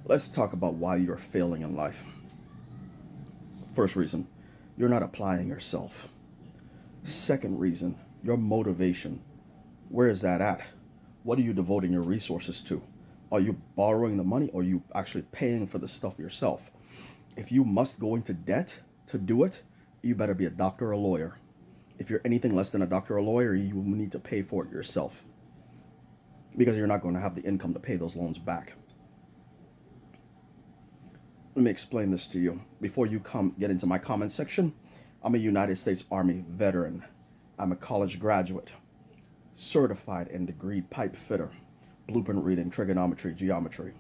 Let's talk about why you're failing in life. First reason, you're not applying yourself. Second reason, your motivation. Where is that at? What are you devoting your resources to? Are you borrowing the money or are you actually paying for the stuff yourself? If you must go into debt to do it, you better be a doctor or a lawyer. If you're anything less than a doctor or a lawyer, you will need to pay for it yourself because you're not going to have the income to pay those loans back. Let me explain this to you. Before you get into my comment section, I'm a United States Army veteran. I'm a college graduate, certified and degreed pipe fitter, blueprint reading, trigonometry, geometry,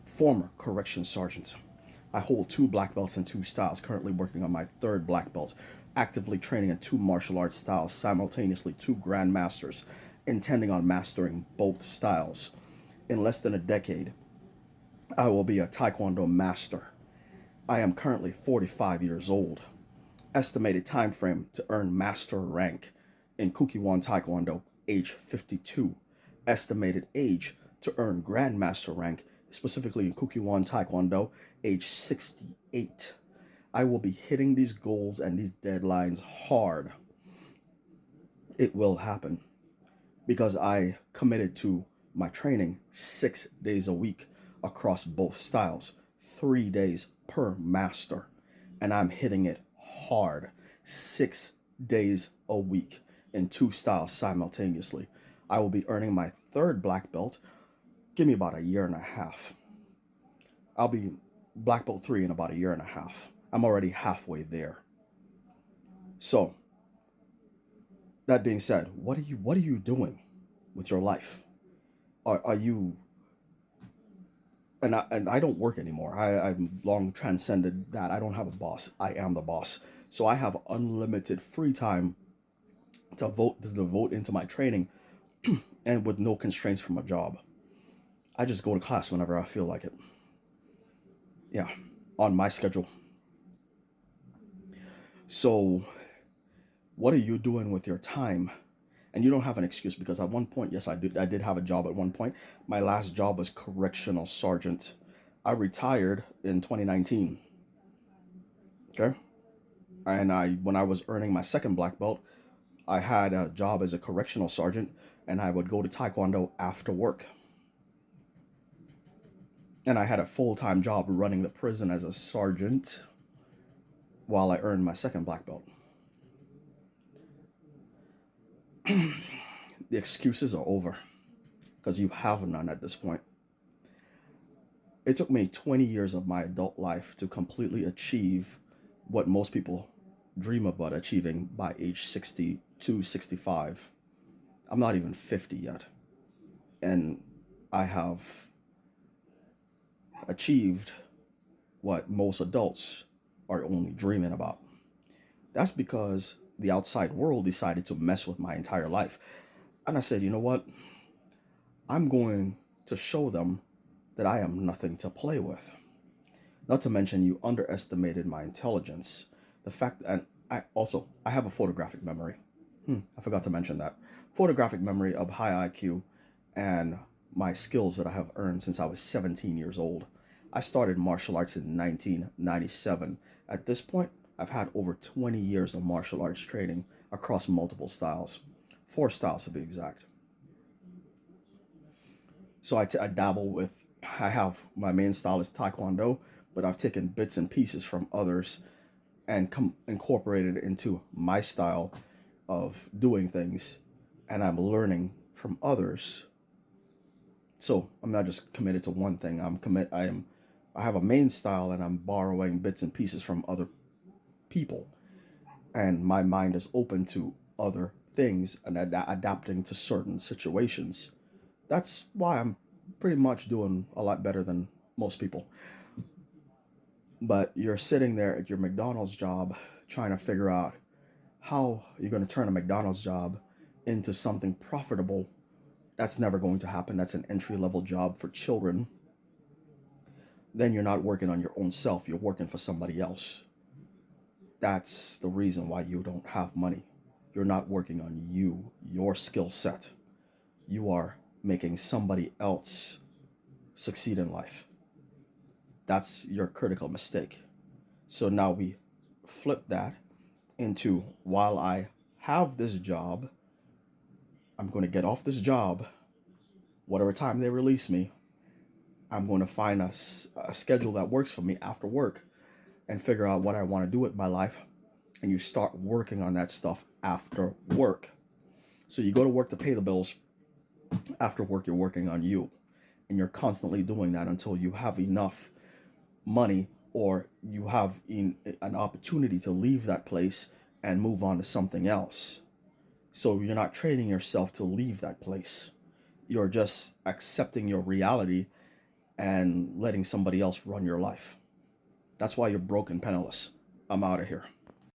former correction sergeant. I hold 2 black belts in 2 styles, currently working on my 3rd black belt, actively training in 2 martial arts styles, simultaneously 2 grandmasters, intending on mastering both styles. In less than a decade, I will be a Taekwondo master. I am currently 45 years old. Estimated time frame to earn master rank in Kukiwon Taekwondo, age 52. Estimated age to earn grandmaster rank, specifically in Kukiwon Taekwondo, age 68. I will be hitting these goals and these deadlines hard. It will happen because I committed to my training 6 days a week across both styles, 3 days per master, and I'm hitting it hard 6 days a week in 2 styles simultaneously. I will be earning my 3rd black belt. Give me about a year and a half. I'll be black belt 3 in about a year and a half. I'm already halfway there. So, that being said, what are you doing with your life? Are you and I don't work anymore. I've long transcended that. I don't have a boss. I am the boss. So I have unlimited free time to devote into my training and with no constraints from a job. I just go to class whenever I feel like it. Yeah, on my schedule. So what are you doing with your time? And you don't have an excuse because at one point, yes, I did have a job at one point. My last job was correctional sergeant. I retired in 2019. Okay. And when I was earning my 2nd black belt, I had a job as a correctional sergeant and I would go to Taekwondo after work. And I had a full-time job running the prison as a sergeant while I earned my 2nd black belt. The excuses are over because you have none at this point. It took me 20 years of my adult life to completely achieve what most people dream about achieving by age 62, 65. I'm not even 50 yet. And I have achieved what most adults are only dreaming about. That's because the outside world decided to mess with my entire life. And I said, you know what? I'm going to show them that I am nothing to play with. Not to mention, you underestimated my intelligence. The fact, and I have a photographic memory. I forgot to mention that. Photographic memory of high IQ and my skills that I have earned since I was 17 years old. I started martial arts in 1997. At this point, I've had over 20 years of martial arts training across multiple styles, 4 styles to be exact. So I dabble with, I have my main style is Taekwondo, but I've taken bits and pieces from others and incorporated it into my style of doing things, and I'm learning from others. So I'm not just committed to one thing. I have a main style and I'm borrowing bits and pieces from other people, and my mind is open to other things and adapting to certain situations. That's why I'm pretty much doing a lot better than most people. But you're sitting there at your McDonald's job trying to figure out how you're going to turn a McDonald's job into something profitable. That's never going to happen. That's an entry level job for children. Then you're not working on your own self, you're working for somebody else. That's the reason why you don't have money. You're not working on you, your skill set. You are making somebody else succeed in life. That's your critical mistake. So now we flip that into, while I have this job, I'm going to get off this job, whatever time they release me. I'm going to find a schedule that works for me after work and figure out what I want to do with my life. And you start working on that stuff after work. So you go to work to pay the bills. After work, you're working on you. And you're constantly doing that until you have enough money, or you have an opportunity to leave that place and move on to something else. So you're not training yourself to leave that place. You're just accepting your reality and letting somebody else run your life. That's why you're broke and penniless. I'm out of here.